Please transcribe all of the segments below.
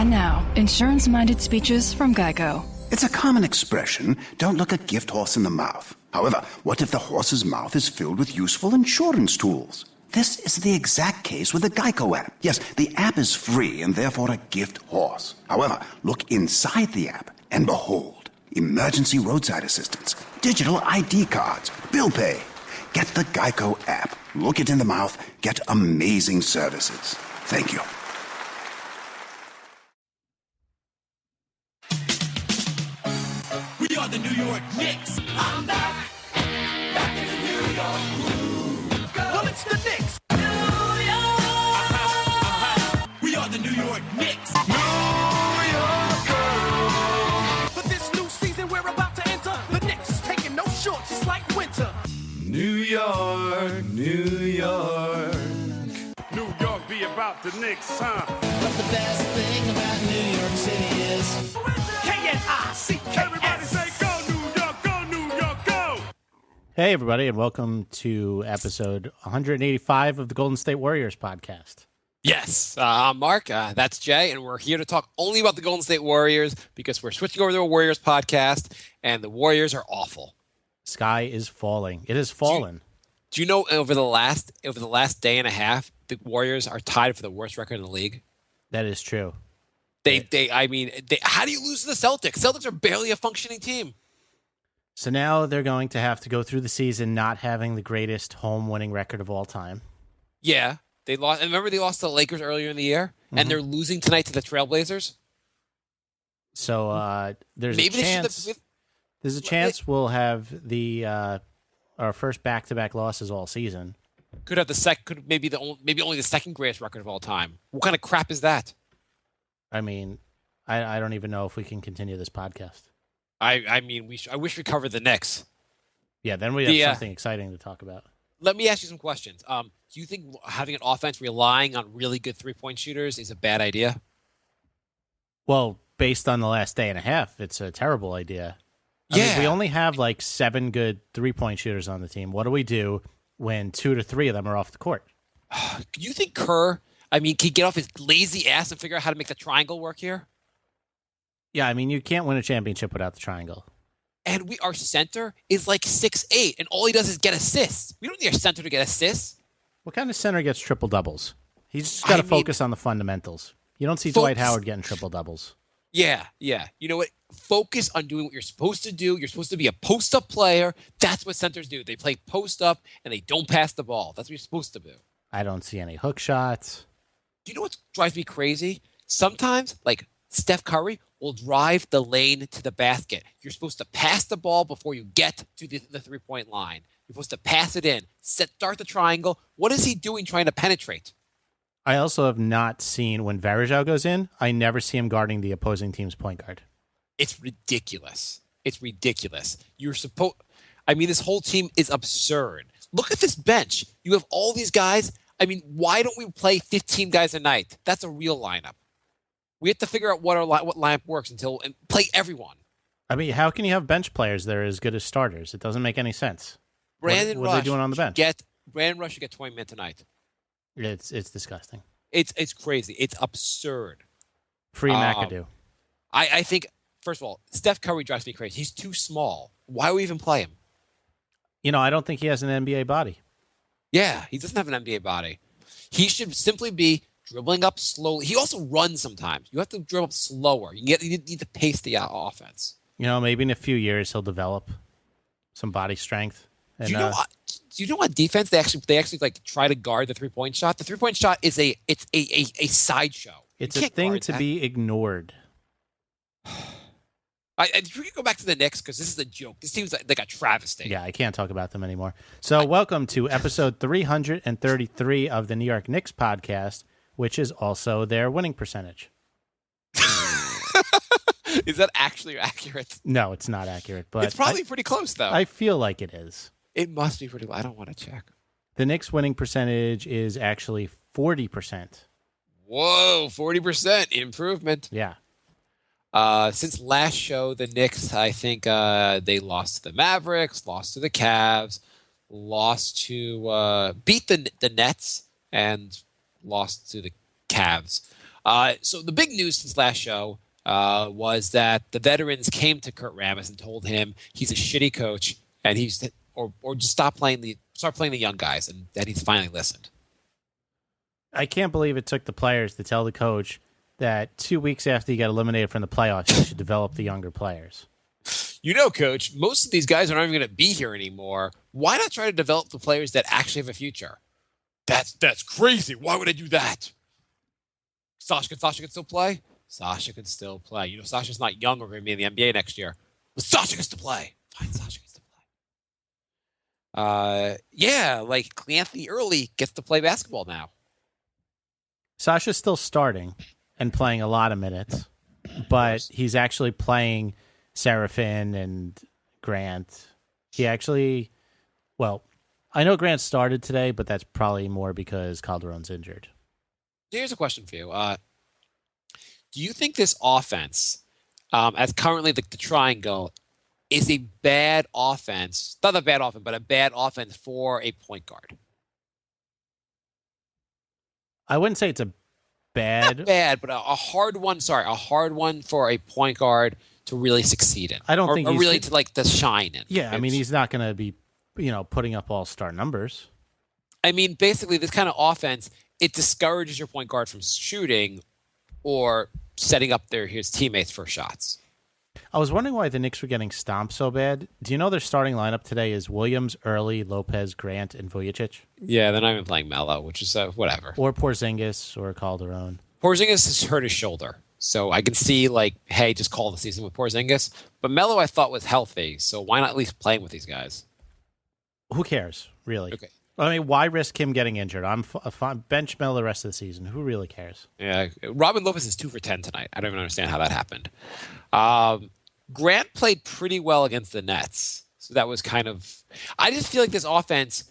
And now, insurance-minded speeches from Geico. It's a common expression, don't look a gift horse in the mouth. However, what if the horse's mouth is filled with useful insurance tools? This is the exact case with the Geico app. Yes, the app is free and therefore a gift horse. However, look inside the app and behold, emergency roadside assistance, digital ID cards, bill pay. Get the Geico app. Look it in the mouth. Get amazing services. Thank you. We are the New York Knicks. I'm back in the New York groove. Well, it's the Knicks. New York. We are the New York Knicks. New York. For this new season we're about to enter, the Knicks is taking no shorts, just like winter. New York, New York. New York be about the Knicks, huh? But the best thing about New York City is K-N-I-C-K-S. Everybody say go New York, go New York, go! Hey, everybody, and welcome to episode 185 of the Golden State Warriors podcast. Yes, I'm Mark, that's Jay, and we're here to talk only about the Golden State Warriors because we're switching over to a Warriors podcast, and the Warriors are awful. Sky is falling. It has fallen. Do you know over the last day and a half, the Warriors are tied for the worst record in the league? That is true. How do you lose to the Celtics? Celtics are barely a functioning team. So now they're going to have to go through the season not having the greatest home winning record of all time. Yeah, they lost. And remember, they lost to the Lakers earlier in the year, and they're losing tonight to the Trailblazers. So there's a chance we'll have our first back-to-back losses all season. Could have maybe only the second greatest record of all time. What kind of crap is that? I mean, I don't even know if we can continue this podcast. I wish we covered the Knicks. Yeah, then we have something exciting to talk about. Let me ask you some questions. Do you think having an offense relying on really good three-point shooters is a bad idea? Well, based on the last day and a half, it's a terrible idea. I mean, we only have like 7 good three-point shooters on the team. What do we do when 2 to 3 of them are off the court? Do you think Kerr, can he get off his lazy ass and figure out how to make the triangle work here? Yeah, I mean, you can't win a championship without the triangle. And our center is like 6'8", and all he does is get assists. We don't need our center to get assists. What kind of center gets triple-doubles? He's just got to focus on the fundamentals. You don't see Dwight Howard getting triple-doubles. Yeah. You know what? Focus on doing what you're supposed to do. You're supposed to be a post-up player. That's what centers do. They play post-up, and they don't pass the ball. That's what you're supposed to do. I don't see any hook shots. Do you know what drives me crazy? Sometimes, like Steph Curry will drive the lane to the basket. You're supposed to pass the ball before you get to the three-point line. You're supposed to pass it in, start the triangle. What is he doing trying to penetrate? I also have not seen when Varejao goes in, I never see him guarding the opposing team's point guard. It's ridiculous. This whole team is absurd. Look at this bench. You have all these guys. Why don't we play 15 guys a night? That's a real lineup. We have to figure out what lineup works and play everyone. I mean, how can you have bench players that are as good as starters? It doesn't make any sense. What are they doing on the bench? Brandon Rush should get 20 minutes a night. It's disgusting. It's crazy. It's absurd. Free McAdoo. I think, first of all, Steph Curry drives me crazy. He's too small. Why would we even play him? I don't think he has an NBA body. Yeah, he doesn't have an NBA body. He should simply be dribbling up slowly. He also runs sometimes. You have to dribble up slower. You need to pace the offense. Maybe in a few years he'll develop some body strength. And, do you know on defense they actually like try to guard the 3-point shot? The 3-point shot is a sideshow. It's a thing to be ignored. If we could go back to the Knicks, because this is a joke. This team's like a travesty. Yeah, I can't talk about them anymore. So welcome to episode 333 of the New York Knicks podcast, which is also their winning percentage. Is that actually accurate? No, it's not accurate. But it's probably pretty close, though. I feel like it is. It must be pretty low. I don't want to check. The Knicks winning percentage is actually 40%. Whoa, 40% improvement. Yeah. Since last show, the Knicks, I think they lost to the Mavericks, lost to the Cavs, beat the Nets, and lost to the Cavs. So the big news since last show was that the veterans came to Kurt Rambis and told him he's a shitty coach and or just start playing the young guys, and that he's finally listened. I can't believe it took the players to tell the coach that 2 weeks after he got eliminated from the playoffs, he should develop the younger players. Coach, most of these guys are not even going to be here anymore. Why not try to develop the players that actually have a future? That's crazy. Why would I do that? Sasha can still play? Sasha can still play. Sasha's not young or going to be in the NBA next year. But Sasha can still play. Fine, Sasha can still play. Anthony Early gets to play basketball now. Sasha's still starting and playing a lot of minutes, but he's actually playing Serafin and Grant. I know Grant started today, but that's probably more because Calderon's injured. Here's a question for you. Do you think this offense, as currently the triangle, is a bad offense? Not a bad offense, but a bad offense for a point guard? I wouldn't say it's a bad. Not bad, but a hard one. Sorry, a hard one for a point guard to really succeed in. I don't think or he's really to shine in. Yeah, I mean, he's not going to be, putting up all-star numbers. I mean, basically, this kind of offense, it discourages your point guard from shooting or setting up his teammates for shots. I was wondering why the Knicks were getting stomped so bad. Do you know their starting lineup today is Williams, Early, Lopez, Grant, and Vujicic? Yeah, they're not even playing Melo, which is whatever. Or Porzingis or Calderon. Porzingis has hurt his shoulder. So I can see, hey, just call the season with Porzingis. But Melo, I thought, was healthy. So why not at least playing with these guys? Who cares, really? Okay. I mean, why risk him getting injured? I'm bench Melo the rest of the season. Who really cares? Yeah, Robin Lopez is 2 for 10 tonight. I don't even understand how that happened. Grant played pretty well against the Nets. So that was I just feel like this offense,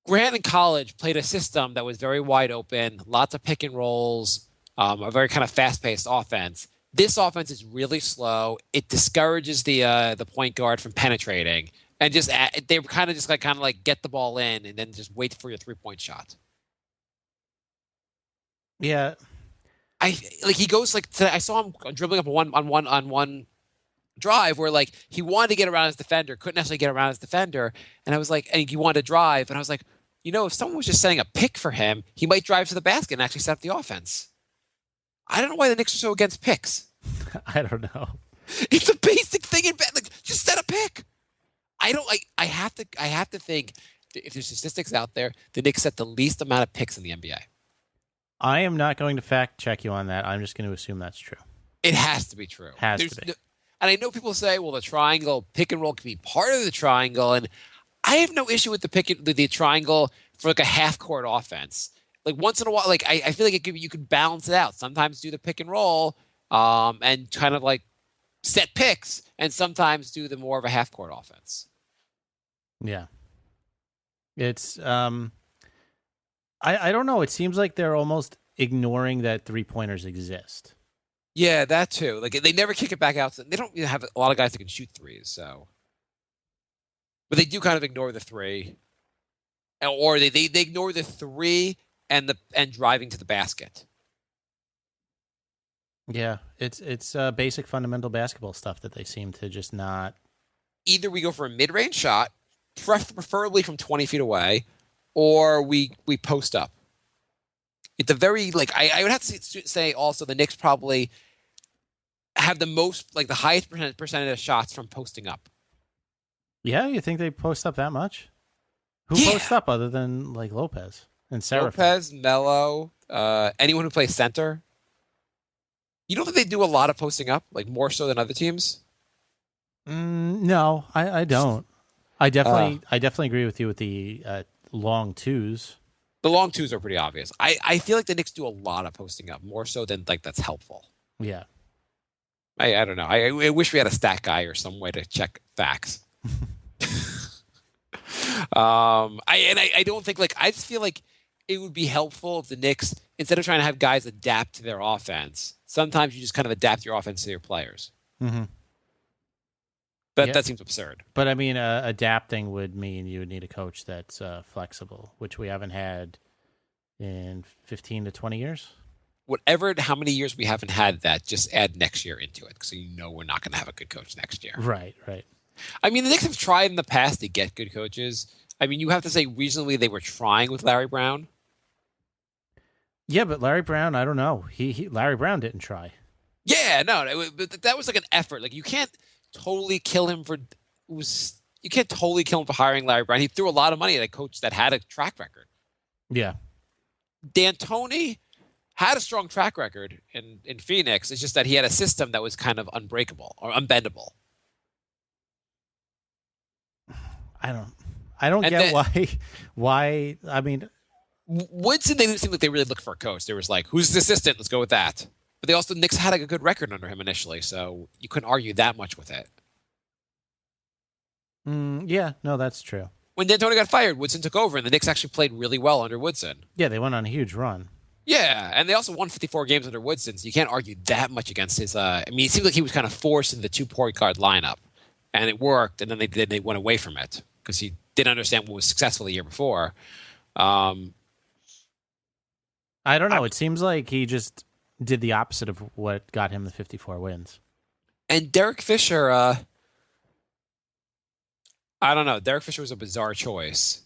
Grant in college played a system that was very wide open, lots of pick and rolls, a very kind of fast-paced offense. This offense is really slow. It discourages the point guard from penetrating, and they kind of get the ball in and then just wait for your 3-point shot. Yeah, he goes today, I saw him dribbling up on one drive where he wanted to get around his defender, couldn't necessarily get around his defender, and I was and he wanted to drive, and I was like, if someone was just setting a pick for him, he might drive to the basket and actually set up the offense. I don't know why the Knicks are so against picks. I don't know. It's a basic thing in just set a pick. I have to think if there's statistics out there, the Knicks set the least amount of picks in the NBA. I am not going to fact check you on that. I'm just going to assume that's true. It has to be true. Has to be. And I know people say, well, the triangle pick and roll can be part of the triangle, and I have no issue with the triangle for a half court offense. Once in a while, I feel like you could balance it out. Sometimes do the pick and roll, and kind of set picks, and sometimes do the more of a half court offense. Yeah, it's I don't know. It seems like they're almost ignoring that 3-pointers exist. Yeah, that too. They never kick it back out. They don't have a lot of guys that can shoot threes, so. But they do kind of ignore the 3, or they ignore the 3 and driving to the basket. Yeah, it's basic fundamental basketball stuff that they seem to just not. Either we go for a mid-range shot, preferably from 20 feet away, or we post up. It's a very I would have to say also the Knicks probably have the most the highest percentage of shots from posting up. Yeah, you think they post up that much? Who posts up other than Lopez and Seraphin? Lopez, Melo, anyone who plays center. You don't think they do a lot of posting up, more so than other teams? No, I don't. I definitely agree with you with the long twos. The long twos are pretty obvious. I feel like the Knicks do a lot of posting up, more so than that's helpful. Yeah. I don't know. I wish we had a stat guy or some way to check facts. I don't think I just feel like it would be helpful if the Knicks, instead of trying to have guys adapt to their offense, sometimes you just kind of adapt your offense to your players. Mm-hmm. That seems absurd. But I mean, adapting would mean you would need a coach that's flexible, which we haven't had in 15 to 20 years. how many years we haven't had that, just add next year into it, so we're not going to have a good coach next year. Right. I mean, the Knicks have tried in the past to get good coaches. I mean, you have to say recently they were trying with Larry Brown. Yeah, but Larry Brown, I don't know. Larry Brown didn't try. Yeah, no, but that was like an effort. Like you can't totally kill him for hiring Larry Brown. He threw a lot of money at a coach that had a track record. Yeah. D'Antoni had a strong track record in Phoenix. It's just that he had a system that was kind of unbreakable or unbendable. I don't get why. I mean, Woodson, they didn't seem like they really looked for a coach. They was like, who's the assistant? Let's go with that. But the Knicks had a good record under him initially, so you couldn't argue that much with it. Yeah, no, that's true. When D'Antoni got fired, Woodson took over, and the Knicks actually played really well under Woodson. Yeah, they went on a huge run. Yeah, and they also won 54 games under Woodson, so you can't argue that much against his. I mean, it seemed like he was kind of forced into the 2-point guard lineup, and it worked, and then they went away from it because he didn't understand what was successful the year before. I don't know. It seems like he just did the opposite of what got him the 54 wins. And Derek Fisher, I don't know. Derek Fisher was a bizarre choice.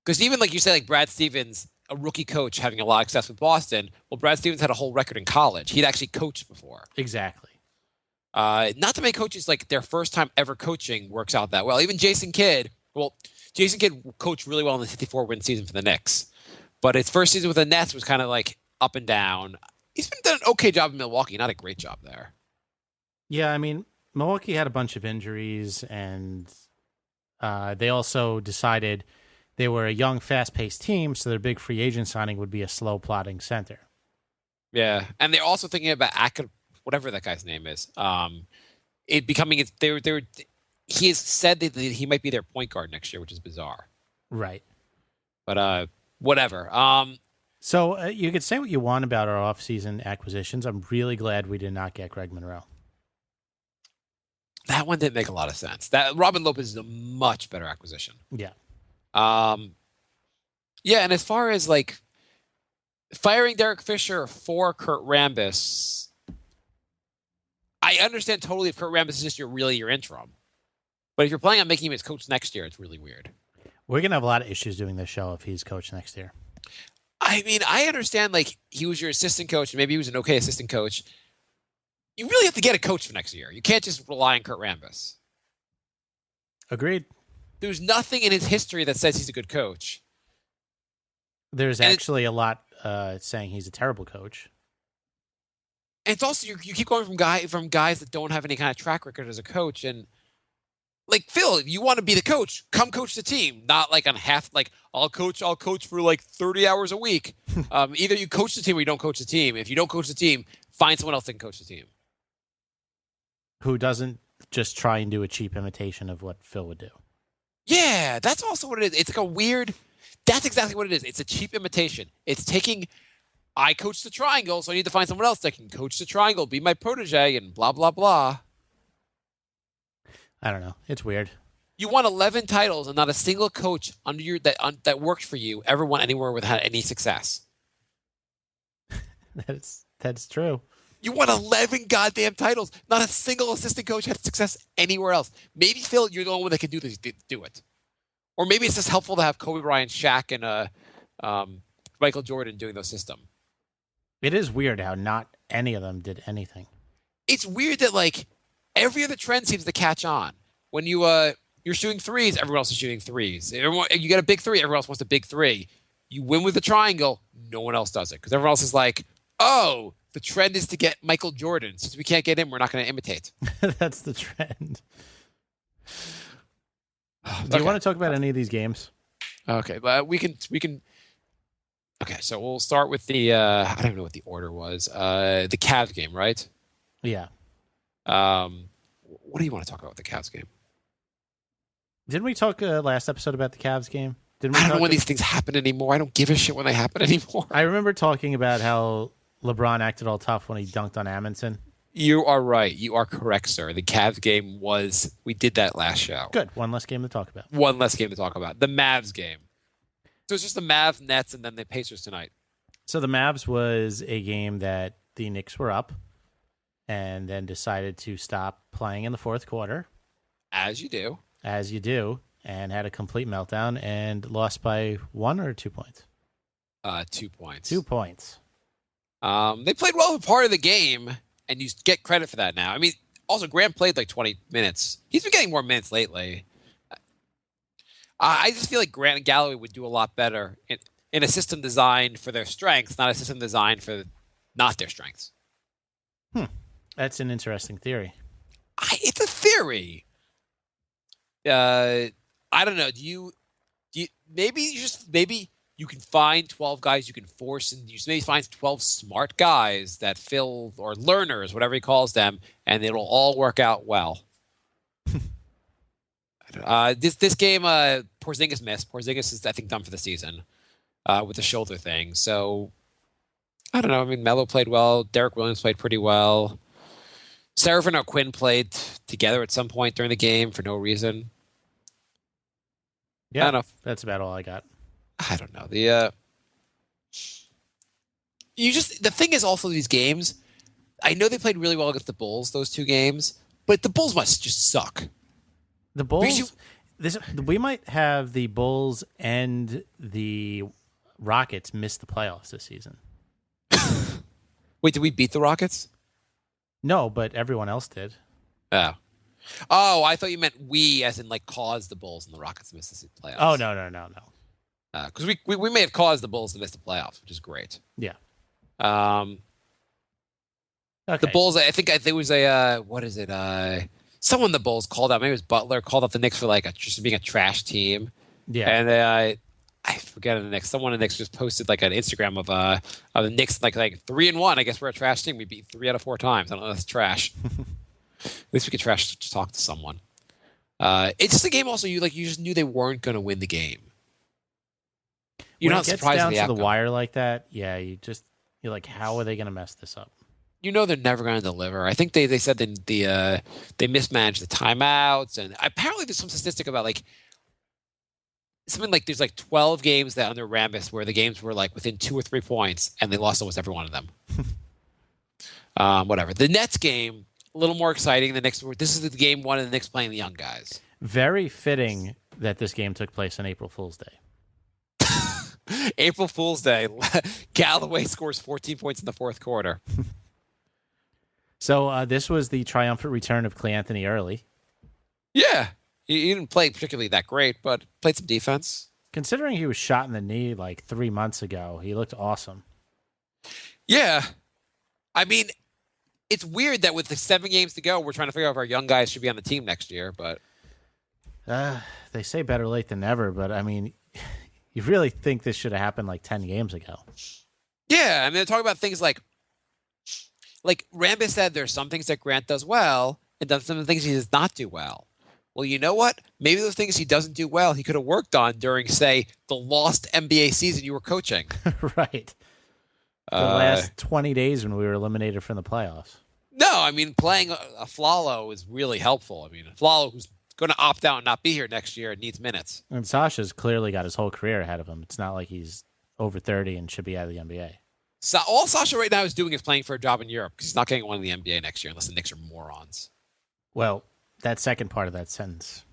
Because even like you say, like Brad Stevens, a rookie coach having a lot of success with Boston, well, Brad Stevens had a whole record in college. He'd actually coached before. Exactly. Not too many coaches, like their first time ever coaching works out that well. Even Jason Kidd coached really well in the 54-win season for the Knicks. But his first season with the Nets was kind of like up and down. He's been done an okay job in Milwaukee, not a great job there. Yeah, I mean, Milwaukee had a bunch of injuries, and they also decided they were a young, fast-paced team, so their big free agent signing would be a slow, plodding center. Yeah, and they're also thinking about whatever that guy's name is. It becoming he has said that he might be their point guard next year, which is bizarre. Right. But whatever. So you could say what you want about our offseason acquisitions. I'm really glad we did not get Greg Monroe. That one didn't make a lot of sense. That Robin Lopez is a much better acquisition. Yeah. Yeah, and as far as like firing Derek Fisher for Kurt Rambis, I understand totally if Kurt Rambis is just your interim. But if you're planning on making him his coach next year, it's really weird. We're going to have a lot of issues doing this show if he's coach next year. I mean, I understand like he was your assistant coach and maybe he was an okay assistant coach. You really have to get a coach for next year. You can't just rely on Kurt Rambis. Agreed. There's nothing in his history that says he's a good coach. There's actually a lot saying he's a terrible coach. And it's also you keep going from guys that don't have any kind of track record as a coach. And like Phil, if you want to be the coach, come coach the team. Not like on half like I'll coach for like 30 hours a week. Either you coach the team or you don't coach the team. If you don't coach the team, find someone else that can coach the team. Who doesn't just try and do a cheap imitation of what Phil would do. Yeah, that's also what it is. It's like a weird. That's exactly what it is. It's a cheap imitation. It's taking. I coach the triangle, so I need to find someone else that can coach the triangle, be my protege, and blah blah blah. I don't know. It's weird. You won 11 titles, and not a single coach under your that worked for you ever won anywhere without any success. That's true. You won 11 goddamn titles. Not a single assistant coach had success anywhere else. Maybe Phil, you're the only one that can do this. Do it, or maybe it's just helpful to have Kobe Bryant, Shaq, and Michael Jordan doing those systems. It is weird how not any of them did anything. It's weird that like every other trend seems to catch on. When you're shooting threes, everyone else is shooting threes. You get a big three, everyone else wants a big three. You win with the triangle, no one else does it because everyone else is like, oh, the trend is to get Michael Jordan. Since we can't get him, we're not going to imitate. That's the trend. Do you want to talk about any of these games? Okay, but we can. Okay, so we'll start with the. I don't even know what the order was. The Cavs game, right? Yeah. What do you want to talk about with the Cavs game? Didn't we talk last episode about the Cavs game? I don't know when these things happen anymore. I don't give a shit when they happen anymore. I remember talking about how LeBron acted all tough when he dunked on Amundsen. You are right. You are correct, sir. The Cavs game was. We did that last show. Good. One less game to talk about. One less game to talk about. The Mavs game. So it's just the Mavs, Nets, and then the Pacers tonight. So the Mavs was a game that the Knicks were up and then decided to stop playing in the fourth quarter. As you do. As you do, and had a complete meltdown and lost by 1 or 2 points? 2 points. 2 points. They played well for part of the game, and you get credit for that now. I mean, also, Grant played like 20 minutes. He's been getting more minutes lately. I just feel like Grant and Galloway would do a lot better in a system designed for their strengths, not a system designed for not their strengths. That's an interesting theory. It's a theory. I don't know. Do you maybe you can find 12 guys you can force, and you maybe find 12 smart guys that Phil, or learners, whatever he calls them, and it'll all work out well. This game, Porzingis missed. Porzingis is, I think, done for the season with the shoulder thing. So I don't know. I mean, Melo played well. Derek Williams played pretty well. Serafin or Quinn played together at some point during the game for no reason. Yeah, I don't know. That's about all I got. I don't know. The thing is also these games, I know they played really well against the Bulls, those 2 games, but the Bulls must just suck. The Bulls, we might have the Bulls and the Rockets miss the playoffs this season. Wait, did we beat the Rockets? No, but everyone else did. Oh, I thought you meant we, as in like caused the Bulls and the Rockets to miss the playoffs. Oh, no. Because we may have caused the Bulls to miss the playoffs, which is great. Yeah. Okay. The Bulls, I think there was what is it? Someone the Bulls called out. Maybe it was Butler called out the Knicks for like just being a trash team. Yeah. And I forget the Knicks. Someone in the Knicks just posted like an Instagram of the Knicks like 3-1. I guess we're a trash team. We beat 3 out of 4 times. I don't know. That's trash. At least we could trash to talk to someone. It's just a game. Also, you just knew they weren't going to win the game. You're not surprised down at the to outcome. the wire like that. Yeah, you're like, how are they going to mess this up? You know they're never going to deliver. I think they said they mismanaged the timeouts, and apparently there's some statistic about like something like there's like 12 games that under Rambis where the games were like within 2 or 3 points, and they lost almost every one of them. Whatever. The Nets game, a little more exciting. This is the game 1 of the Knicks playing the young guys. Very fitting that this game took place on April Fool's Day. April Fool's Day. Galloway scores 14 points in the fourth quarter. So this was the triumphant return of Clay Anthony early. Yeah. He didn't play particularly that great, but played some defense. Considering he was shot in the knee like 3 months ago, he looked awesome. Yeah. I mean, it's weird that with the 7 games to go, we're trying to figure out if our young guys should be on the team next year, but... They say better late than never, but I mean, you really think this should have happened like 10 games ago. Yeah, I mean, they're talking about things like Rambis said there's some things that Grant does well and does some things he does not do well. Well, you know what? Maybe those things he doesn't do well, he could have worked on during, say, the lost NBA season you were coaching. Right. The last 20 days when we were eliminated from the playoffs. No, I mean, playing a Flalo is really helpful. I mean, a Flalo who's going to opt out and not be here next year and needs minutes. And Sasha's clearly got his whole career ahead of him. It's not like he's over 30 and should be out of the NBA. So all Sasha right now is doing is playing for a job in Europe because he's not getting one in the NBA next year unless the Knicks are morons. Well, that second part of that sentence.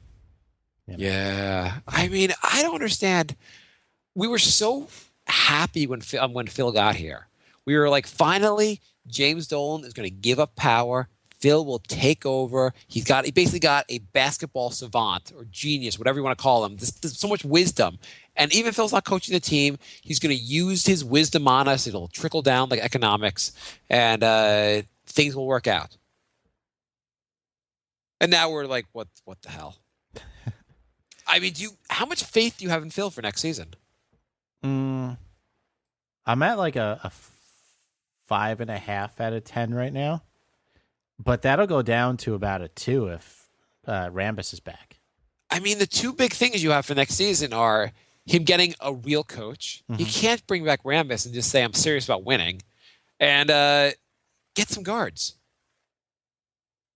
You know. Yeah. I mean, I don't understand. We were so happy when Phil got here. We were like, finally, James Dolan is going to give up power. Phil will take over. He basically got a basketball savant or genius, whatever you want to call him. There's so much wisdom. And even if Phil's not coaching the team, he's going to use his wisdom on us. It'll trickle down like economics, and things will work out. And now we're like, what the hell? I mean, how much faith do you have in Phil for next season? I'm at like a 5.5 out of 10 right now. But that'll go down to about a 2 if Rambis is back. I mean, the 2 big things you have for next season are him getting a real coach. Mm-hmm. You can't bring back Rambis and just say, I'm serious about winning. And get some guards.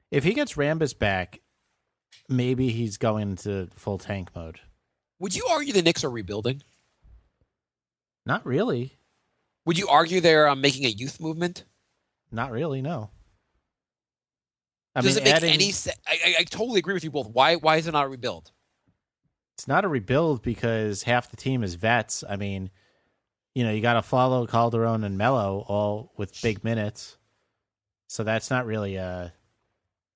If he gets Rambis back, maybe he's going into full tank mode. Would you argue the Knicks are rebuilding? Not really. Would you argue they're making a youth movement? Not really, no. Does it make any sense? I totally agree with you both. Why is it not a rebuild? It's not a rebuild because half the team is vets. I mean, you got to follow Calderon and Melo all with big minutes. So that's not really a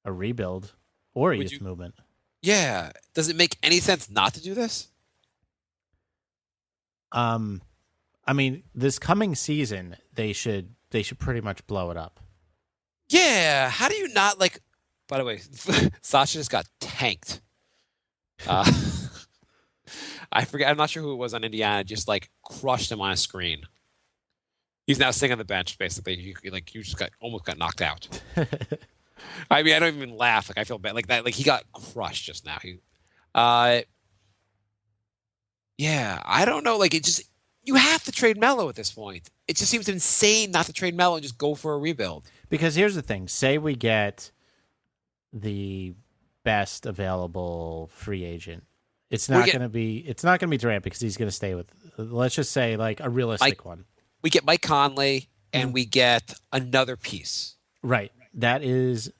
rebuild or a youth movement. Yeah. Does it make any sense not to do this? I mean, this coming season, they should pretty much blow it up. Yeah. How do you not like? By the way, Sasha just got tanked. I forget. I'm not sure who it was on Indiana. Just like crushed him on a screen. He's now sitting on the bench. Basically, you just almost got knocked out. I mean, I don't even laugh. Like I feel bad. Like that. Like he got crushed just now. Yeah. I don't know. Like it just. You have to trade Melo at this point. It just seems insane not to trade Melo and just go for a rebuild. Because here's the thing. Say we get the best available free agent. It's not going to be Durant because he's going to stay with, let's just say, like a realistic one. We get Mike Conley and we get another piece. Right. That is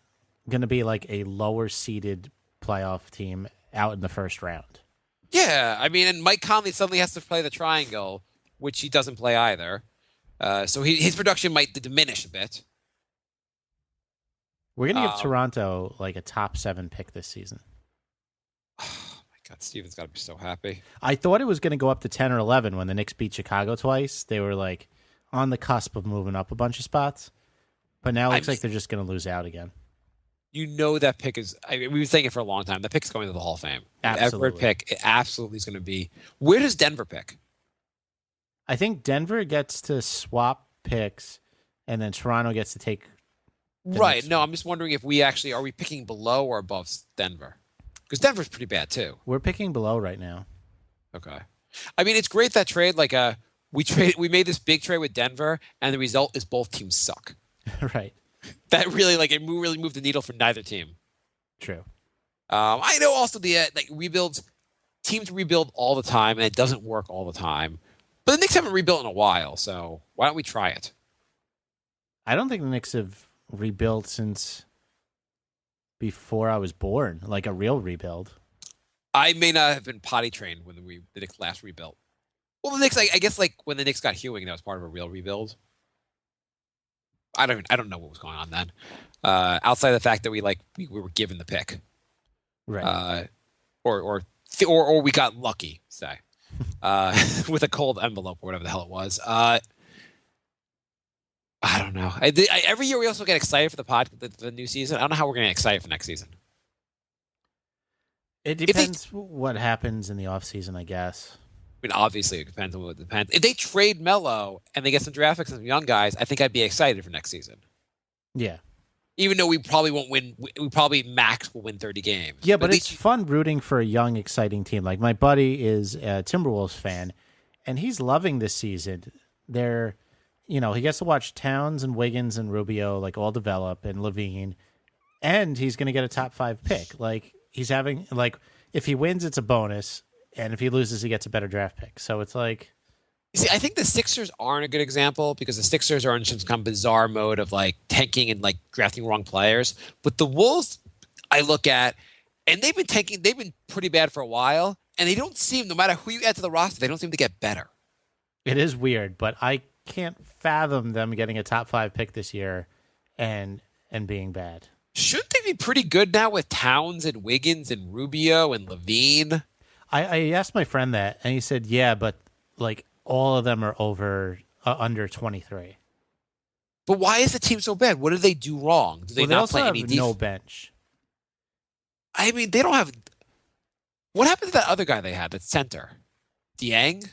going to be like a lower seeded playoff team out in the first round. Yeah. I mean, and Mike Conley suddenly has to play the triangle, which he doesn't play either. So his production might diminish a bit. We're going to give Toronto like a top 7 pick this season. Oh, my God. Steven's got to be so happy. I thought it was going to go up to 10 or 11 when the Knicks beat Chicago twice. They were like on the cusp of moving up a bunch of spots. But now it looks like they're just going to lose out again. That pick is – we were saying it for a long time. The pick's going to the Hall of Fame. Absolutely. Everett pick, it absolutely is going to be – where does Denver pick? I think Denver gets to swap picks, and then Toronto gets to take. Right. No, I'm just wondering if we actually are we picking below or above Denver? Because Denver's pretty bad too. We're picking below right now. Okay. I mean, it's great that trade. Like, we made this big trade with Denver, and the result is both teams suck. Right. That really really moved the needle for neither team. True. I know also the teams rebuild all the time, and it doesn't work all the time. But the Knicks haven't rebuilt in a while, so why don't we try it? I don't think the Knicks have rebuilt since before I was born, like a real rebuild. I may not have been potty trained when the Knicks last rebuilt. Well, the Knicks, I guess, like when the Knicks got Ewing, that was part of a real rebuild. I don't know what was going on then. Outside of the fact that we were given the pick, right? Or we got lucky, say. With a cold envelope or whatever the hell it was. I don't know. Every year we also get excited for the new season. I don't know how we're going to get excited for next season. It depends what happens in the offseason, I guess. I mean, obviously, it depends on what it depends. If they trade Melo and they get some draft picks and some young guys, I think I'd be excited for next season. Yeah. Even though we probably won't win, we probably max will win 30 games. Yeah, but it's fun rooting for a young, exciting team. Like my buddy is a Timberwolves fan, and he's loving this season. He gets to watch Towns and Wiggins and Rubio like all develop, and Levine, and he's going to get a top 5 pick. Like he's having if he wins, it's a bonus, and if he loses, he gets a better draft pick. So it's like. See, I think the Sixers aren't a good example because the Sixers are in some kind of bizarre mode of like tanking and like drafting wrong players. But the Wolves, I look at, and they've been tanking. They've been pretty bad for a while, and they don't seem, no matter who you add to the roster, they don't seem to get better. It is weird, but I can't fathom them getting a top 5 pick this year and being bad. Shouldn't they be pretty good now with Towns and Wiggins and Rubio and Levine? I asked my friend that, and he said, yeah, but like all of them are under 23. But why is the team so bad? What did they do wrong? Do they not also play have any no bench? I mean, they don't have. What happened to that other guy they had, that center? Dieng?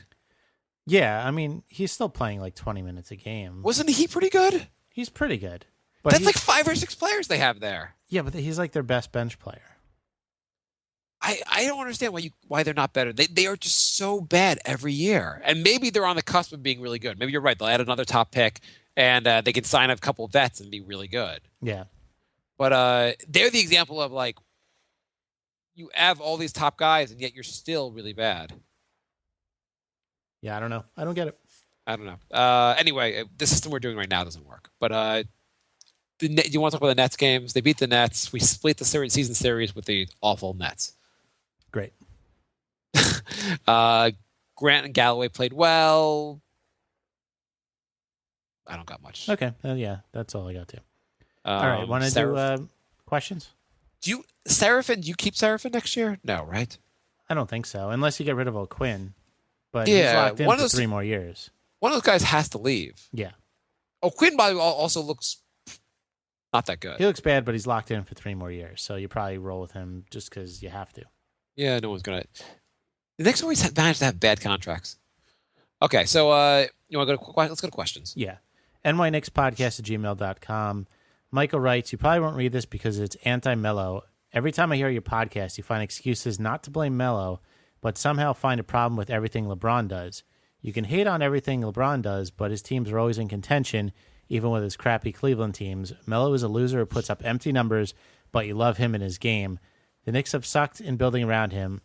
Yeah, I mean, he's still playing like 20 minutes a game. Wasn't he pretty good? He's pretty good. But that's like 5 or 6 players they have there. Yeah, but he's like their best bench player. I don't understand why they're not better. They are just so bad every year. And maybe they're on the cusp of being really good. Maybe you're right. They'll add another top pick, and they can sign a couple of vets and be really good. Yeah. But they're the example of like, you have all these top guys, and yet you're still really bad. Yeah, I don't know. I don't get it. I don't know. Anyway, the system we're doing right now doesn't work. But you want to talk about the Nets games? They beat the Nets. We split the season series with the awful Nets. Great. Grant and Galloway played well. I don't got much. Okay. Yeah, that's all I got to. All right. Want to do questions? Do you keep Seraphin next year? No, right? I don't think so, unless you get rid of O'Quinn. But Yeah, he's locked in one for of those- 3 more years. One of those guys has to leave. Yeah. Quinn, by the way, also looks not that good. He looks bad, but he's locked in for 3 more years. So you probably roll with him just because you have to. Yeah, no one's going to. The Knicks always manage to have bad contracts. Okay, so you want to go to let's go to questions. Yeah. nyknickspodcast@gmail.com. Michael writes, you probably won't read this because it's anti-Melo. Every time I hear your podcast, you find excuses not to blame Melo, but somehow find a problem with everything LeBron does. You can hate on everything LeBron does, but his teams are always in contention, even with his crappy Cleveland teams. Melo is a loser who puts up empty numbers, but you love him in his game. The Knicks have sucked in building around him,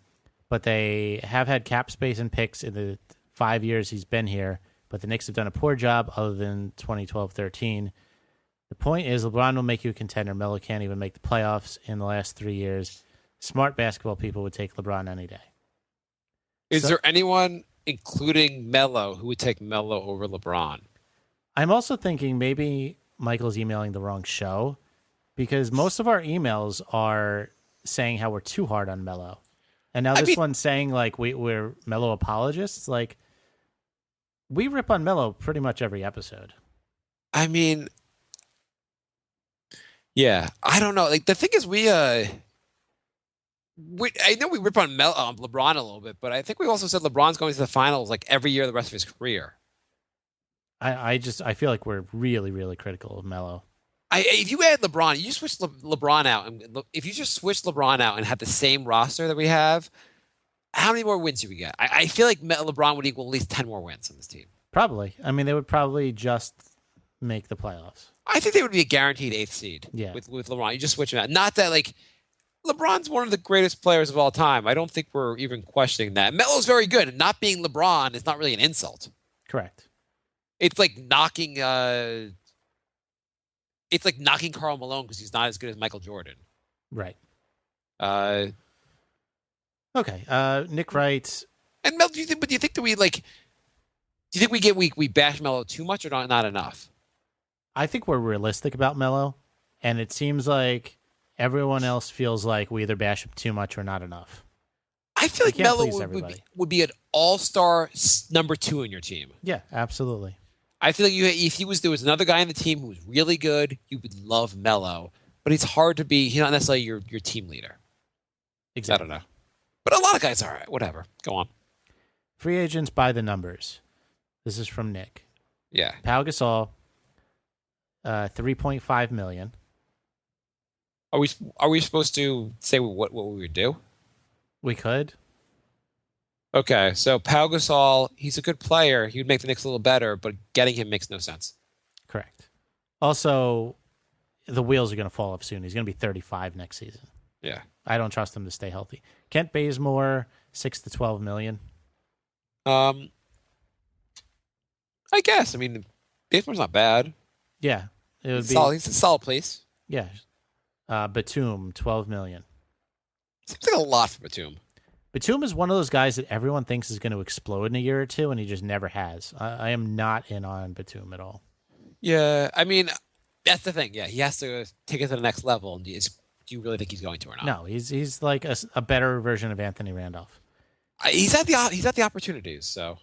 but they have had cap space and picks in the 5 years he's been here, but the Knicks have done a poor job other than 2012-13. The point is LeBron will make you a contender. Melo can't even make the playoffs in the last 3 years. Smart basketball people would take LeBron any day. Is there anyone, including Melo, who would take Melo over LeBron? I'm also thinking maybe Michael's emailing the wrong show because most of our emails are saying how we're too hard on Melo. And now this one's saying like we're Melo apologists. Like we rip on Melo pretty much every episode. I mean, yeah, I don't know. Like the thing is, I know we rip on LeBron a little bit, but I think we also said LeBron's going to the finals like every year the rest of his career. I feel like we're really, really critical of Melo. If you add LeBron, you switch LeBron out, and if you just switch LeBron out and have the same roster that we have, how many more wins do we get? I feel like LeBron would equal at least 10 more wins on this team. Probably. I mean, they would probably just make the playoffs. I think they would be a guaranteed 8th seed. Yeah. With LeBron, you just switch him out. Not that like LeBron's one of the greatest players of all time. I don't think we're even questioning that. Melo's very good, and not being LeBron is not really an insult. Correct. It's like knocking. It's like knocking Karl Malone because he's not as good as Michael Jordan. Right. Okay. Nick writes. And Mel, do you think that we like? Do you think we bash Melo too much or not enough? I think we're realistic about Melo, and it seems like everyone else feels like we either bash him too much or not enough. I feel like Melo would be an all-star number 2 in your team. Yeah, absolutely. I feel like if there was another guy on the team who was really good, you would love Melo. But it's hard to be. He's not necessarily your team leader. Exactly. I don't know. But a lot of guys are all right. Whatever. Go on. Free agents by the numbers. This is from Nick. Yeah. Pau Gasol, $3.5 million. Are we supposed to say what we would do? We could. Okay, so Pau Gasol, he's a good player. He would make the Knicks a little better, but getting him makes no sense. Correct. Also, the wheels are going to fall off soon. He's going to be 35 next season. Yeah. I don't trust him to stay healthy. Kent Bazemore, $6 to $12 million. I guess. I mean, Basemore's not bad. Yeah. It would be solid. He's a solid place. Yeah. Batum, $12 million. Seems like a lot for Batum. Batum is one of those guys that everyone thinks is going to explode in a year or two, and he just never has. I am not in on Batum at all. Yeah, I mean, that's the thing. Yeah, he has to take it to the next level. Do you really think he's going to or not? No, he's like a better version of Anthony Randolph. He's at the opportunities. So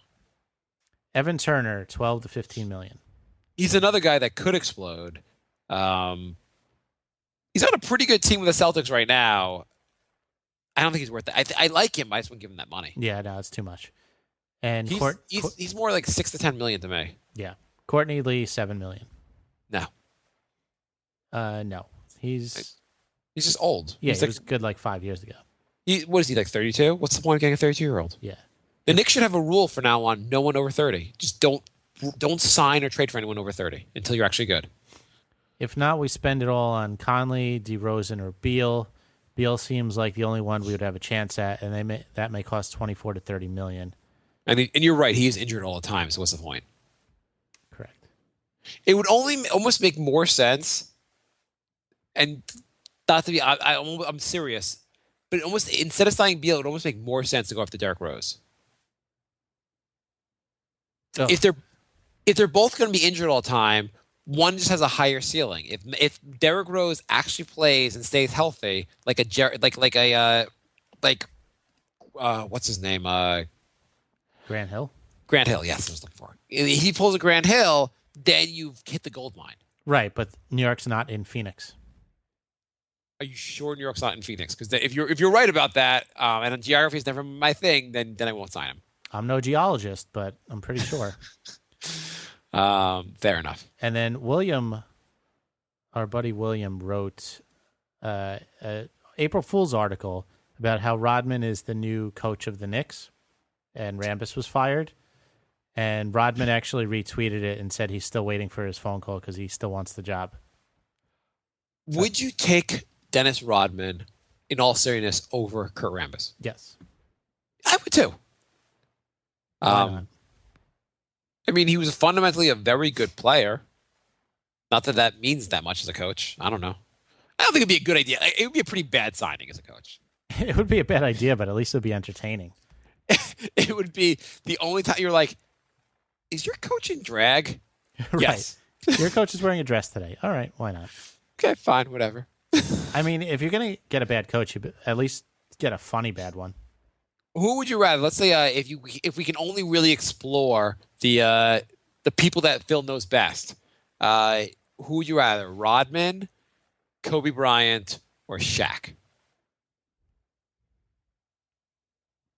Evan Turner, $12 to $15 million. He's another guy that could explode. He's on a pretty good team with the Celtics right now. I don't think he's worth that. I like him. I just wouldn't give him that money. Yeah, no, it's too much. And he's more like $6 to $10 million to me. Yeah, Courtney Lee, $7 million. No. No, he's just old. Yeah, he was good like 5 years ago. What is he, like 32? What's the point of getting a 32-year-old? Yeah. The Knicks should have a rule from now on: no one over 30. Just don't sign or trade for anyone over 30 until you're actually good. If not, we spend it all on Conley, DeRozan, or Beal. Beal seems like the only one we would have a chance at, and that may cost $24 to $30 million. And you're right; he is injured all the time. So what's the point? It would only almost make more sense, and not to be, I'm serious, but almost instead of signing Beal, it would almost make more sense to go after Derrick Rose. Oh. If they're both going to be injured all the time, one just has a higher ceiling. If Derrick Rose actually plays and stays healthy, like what's his name? Grant Hill? Grant Hill, yes, I was looking for. If he pulls a Grant Hill, then you've hit the gold mine. Right, but New York's not in Phoenix. Are you sure New York's not in Phoenix? Because if you're right about that, and geography is never my thing, then I won't sign him. I'm no geologist, but I'm pretty sure. Fair enough. And then William, our buddy William, wrote an April Fool's article about how Rodman is the new coach of the Knicks, and Rambis was fired. And Rodman actually retweeted it and said he's still waiting for his phone call because he still wants the job. Would you take Dennis Rodman, in all seriousness, over Kurt Rambis? Yes. I would too. Why not? I mean, he was fundamentally a very good player. Not that that means that much as a coach. I don't know. I don't think it'd be a good idea. It would be a pretty bad signing as a coach. It would be a bad idea, but at least it would be entertaining. It would be the only time you're like, is your coach in drag? Right. Yes. Your coach is wearing a dress today. All right, why not? Okay, fine, whatever. I mean, if you're going to get a bad coach, you at least get a funny bad one. Who would you rather? Let's say if we can only really explore the people that Phil knows best. Who would you rather? Rodman, Kobe Bryant, or Shaq?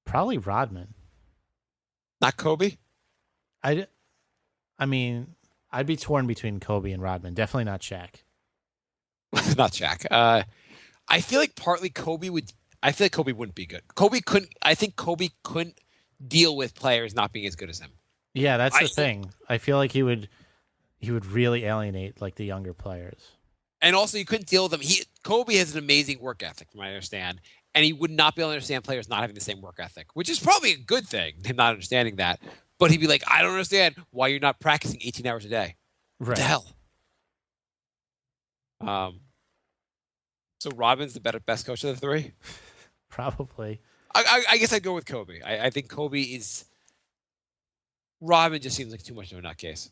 Probably Rodman. Not Kobe? I mean, I'd be torn between Kobe and Rodman. Definitely not Shaq. Not Shaq. I feel like partly Kobe would. I feel like Kobe wouldn't be good. I think Kobe couldn't deal with players not being as good as him. Yeah, that's the thing. I feel like he would really alienate like the younger players. And also, you couldn't deal with them. Kobe has an amazing work ethic, from what I understand, and he would not be able to understand players not having the same work ethic, which is probably a good thing, him not understanding that. But he'd be like, I don't understand why you're not practicing 18 hours a day. Right. What the hell? So Rodman's the best coach of the three? Probably. I guess I'd go with Kobe. I think Kobe is... Rodman just seems like too much of a nutcase.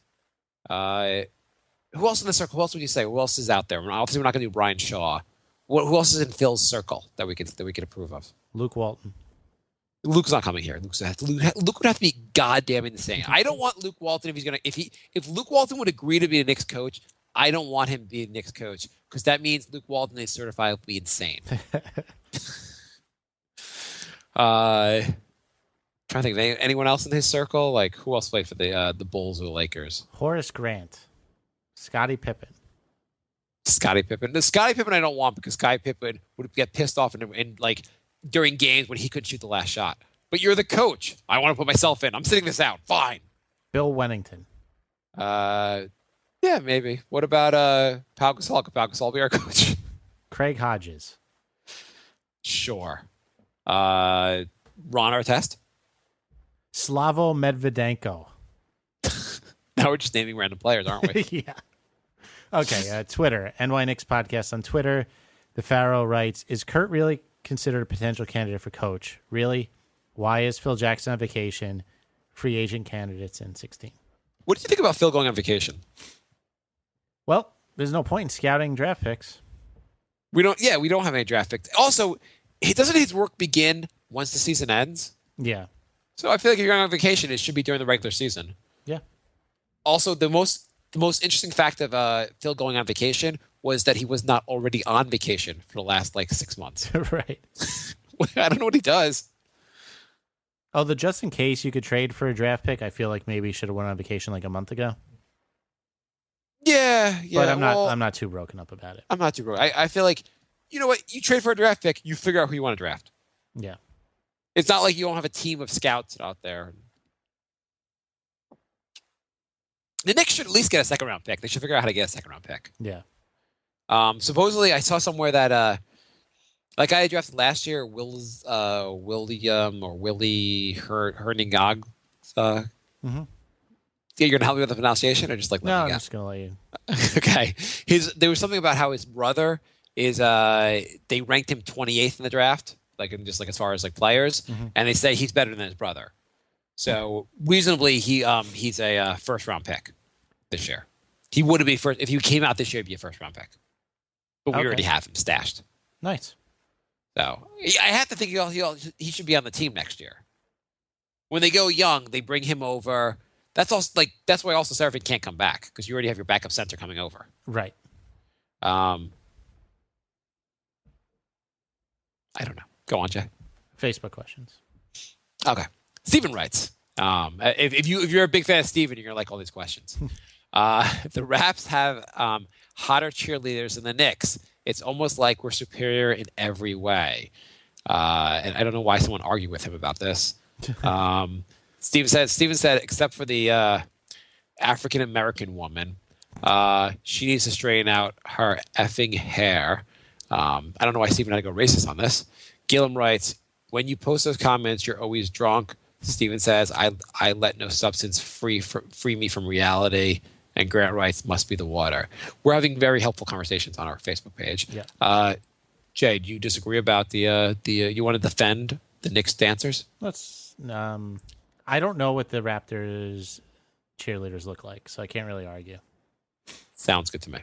Who else in the circle? Who else would you say? Who else is out there? Obviously, we're not going to do Brian Shaw. Who else is in Phil's circle that we could approve of? Luke Walton. Luke's not coming here. Luke would have to be goddamn insane. I don't want Luke Walton if Luke Walton would agree to be a Knicks coach. I don't want him to be a Knicks coach because that means Luke Walton is certifiably insane. Trying to think of anyone else in his circle. Like who else played for the Bulls or the Lakers? Horace Grant. Scottie Pippen. Scottie Pippen. The Scottie Pippen I don't want because Scottie Pippen would get pissed off and like during games when he couldn't shoot the last shot. But you're the coach. I want to put myself in. I'm sitting this out. Fine. Bill Wennington. Yeah, maybe. What about Pau Gasol? Could Pau Gasol be our coach? Craig Hodges. Sure. Ron Artest? Slavo Medvedenko. Now we're just naming random players, aren't we? Yeah. Okay, Twitter. NY Knicks Podcast on Twitter. The Pharaoh writes, is Kurt really considered a potential candidate for coach? Really? Why is Phil Jackson on vacation? Free agent candidates in 16. What do you think about Phil going on vacation? Well, there's no point in scouting draft picks. We don't have any draft picks. Also, doesn't his work begin once the season ends? Yeah. So I feel like if you're going on vacation, it should be during the regular season. Yeah. Also, the most interesting fact of Phil going on vacation was that he was not already on vacation for the last 6 months. Right. I don't know what he does. Oh, the just in case you could trade for a draft pick, I feel like maybe he should have went on vacation a month ago. Yeah. But I'm not too broken up about it. I'm not too broken. I feel like, you know what? You trade for a draft pick, you figure out who you want to draft. Yeah. It's not like you don't have a team of scouts out there. The Knicks should at least get a second-round pick. They should figure out how to get a second-round pick. Yeah. Supposedly, I saw somewhere that like I drafted last year, Willie Herningog. You're gonna help me with the pronunciation, or just like let No, me I'm guess? just gonna let you. Okay. There was something about how his brother is. They ranked him 28th in the draft, like in just like as far as like players, and they say he's better than his brother. So reasonably, he's a first round pick this year. He would be first if he came out this year. He'd be a first round pick, but we Okay. already have him stashed. Nice. So I have to think he should be on the team next year. When they go young, they bring him over. That's why also Serafin can't come back because you already have your backup center coming over. Right. I don't know. Go on, Jay. Facebook questions. Okay. Steven writes, if you're a big fan of Steven, you're going to like all these questions. The Raps have hotter cheerleaders than the Knicks. It's almost like we're superior in every way. And I don't know why someone argued with him about this. Steven said, except for the African-American woman, she needs to straighten out her effing hair. I don't know why Steven had to go racist on this. Gillum writes, when you post those comments, you're always drunk. Steven says, I let no substance free me from reality. And Grant writes, must be the water. We're having very helpful conversations on our Facebook page. Yeah. Jay, do you disagree about the you want to defend the Knicks dancers? Let's. I don't know what the Raptors cheerleaders look like, so I can't really argue. Sounds good to me.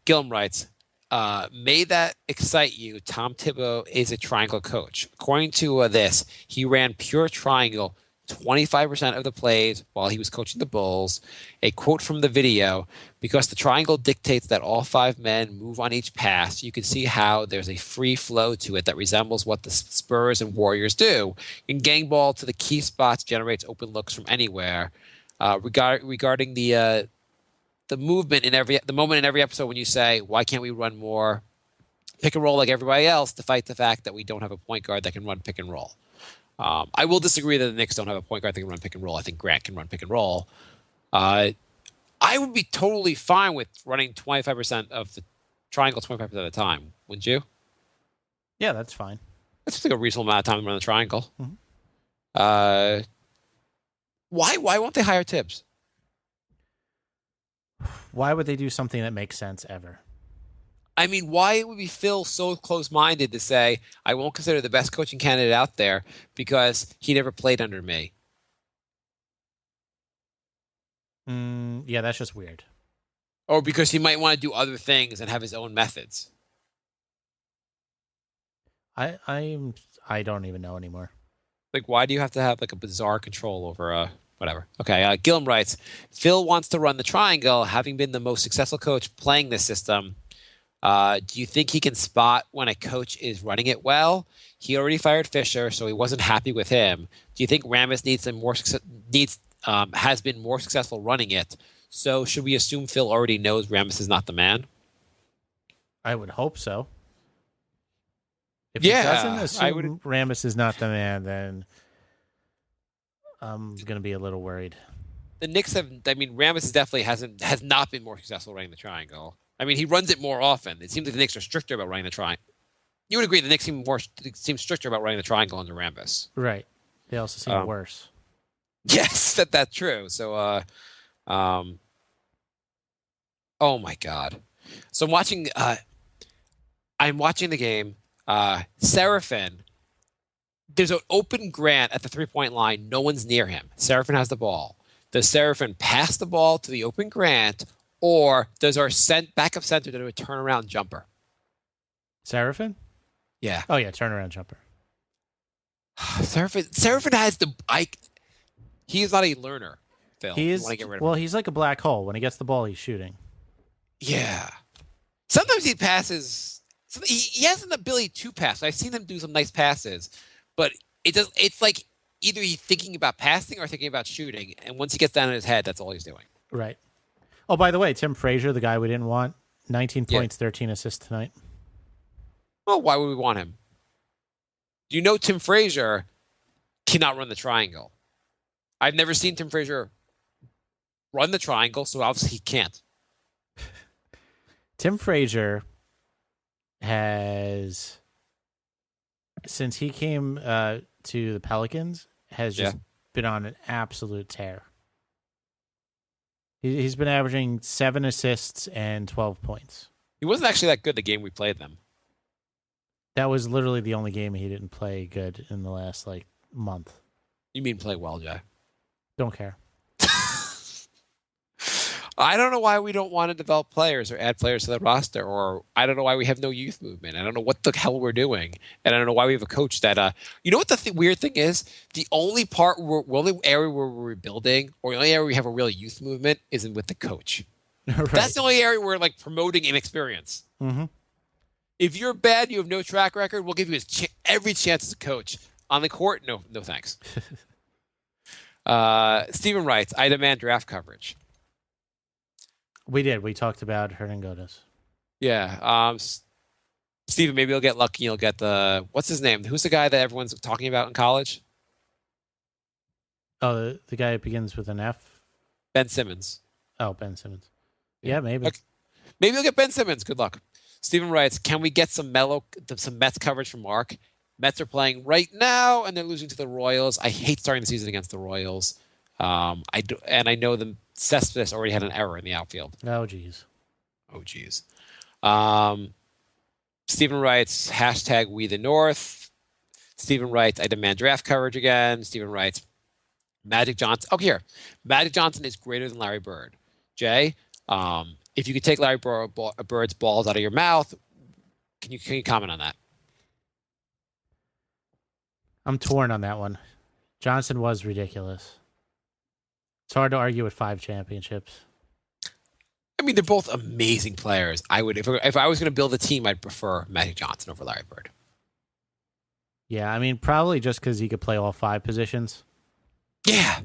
Gillum writes, may that excite you. Tom Thibodeau is a triangle coach. According to this, he ran pure triangle 25% of the plays while he was coaching the Bulls. A quote from the video, because the triangle dictates that all 5 men move on each pass, you can see how there's a free flow to it that resembles what the Spurs and Warriors do. In gang ball to the key spots generates open looks from anywhere. Regarding the movement the moment in every episode when you say, why can't we run more pick and roll like everybody else, to fight the fact that we don't have a point guard that can run pick and roll. I will disagree that the Knicks don't have a point guard that can run pick and roll. I think Grant can run pick and roll. I would be totally fine with running 25% of the triangle 25% of the time. Wouldn't you? Yeah, that's fine. That's like a reasonable amount of time to run the triangle. Mm-hmm. Why won't they hire Tibbs? Why would they do something that makes sense ever? I mean, why would we feel so close-minded to say, I won't consider the best coaching candidate out there because he never played under me? Yeah, that's just weird. Or because he might want to do other things and have his own methods. I don't even know anymore. Like, why do you have to have like a bizarre control over whatever? Okay, Gillum writes, Phil wants to run the triangle, having been the most successful coach playing this system. Do you think he can spot when a coach is running it well? He already fired Fisher, so he wasn't happy with him. Do you think Rambis has been more successful running it? So should we assume Phil already knows Rambis is not the man? I would hope so. If he doesn't assume Rambis is not the man, then I'm going to be a little worried. The Knicks Rambis definitely has not been more successful running the triangle. I mean, he runs it more often. It seems like the Knicks are stricter about running the triangle. You would agree the Knicks seem stricter about running the triangle under Rambis. Right. They also seem worse. Yes, that's true. So, oh my God. So I'm watching the game. Serafin, there's an open Grant at the 3-point line. No one's near him. Serafin has the ball. Does Serafin pass the ball to the open Grant, or does our backup center do a turnaround jumper? Serafin? Yeah. Oh, yeah, turnaround jumper. Serafin has he's not a learner, Phil. He's like a black hole. When he gets the ball, he's shooting. Yeah. Sometimes he passes. He has an ability to pass. I've seen him do some nice passes, but it's like either he's thinking about passing or thinking about shooting, and once he gets down in his head, that's all he's doing. Right. Oh, by the way, Tim Frazier, the guy we didn't want, 19 points, 13 assists tonight. Well, why would we want him? Do you know Tim Frazier cannot run the triangle? I've never seen Tim Frazier run the triangle, so obviously he can't. Tim Frazier has, since he came to the Pelicans, has just been on an absolute tear. He's been averaging 7 assists and 12 points. He wasn't actually that good the game we played them. That was literally the only game he didn't play good in the last month. You mean play well, Jay? Don't care. I don't know why we don't want to develop players or add players to the roster, or I don't know why we have no youth movement. I don't know what the hell we're doing, and I don't know why we have a coach that. You know what the weird thing is? The only area where we're rebuilding, or the only area we have a real youth movement, isn't with the coach. Right. That's the only area we're promoting inexperience. Mm-hmm. If you're bad, you have no track record, we'll give you every chance as a coach. On the court, no thanks. Stephen writes, I demand draft coverage. We did. We talked about Hernangomez. Yeah. Stephen, maybe you'll get lucky. You'll get what's his name? Who's the guy that everyone's talking about in college? Oh, the guy that begins with an F? Ben Simmons. Oh, Ben Simmons. Yeah, maybe. Okay. Maybe you'll get Ben Simmons. Good luck. Stephen writes, can we get some Mets coverage from Mark? Mets are playing right now, and they're losing to the Royals. I hate starting the season against the Royals. I know the Cespedes already had an error in the outfield. Oh, geez. Stephen writes, hashtag we the North. Stephen writes, I demand draft coverage again. Stephen writes, Magic Johnson. Oh, here. Magic Johnson is greater than Larry Bird. Jay, if you could take Larry Bird's balls out of your mouth, can you comment on that? I'm torn on that one. Johnson was ridiculous. It's hard to argue with 5 championships. I mean, they're both amazing players. I would, if I was going to build a team, I'd prefer Magic Johnson over Larry Bird. Yeah, I mean, probably just because he could play all 5 positions. Yeah,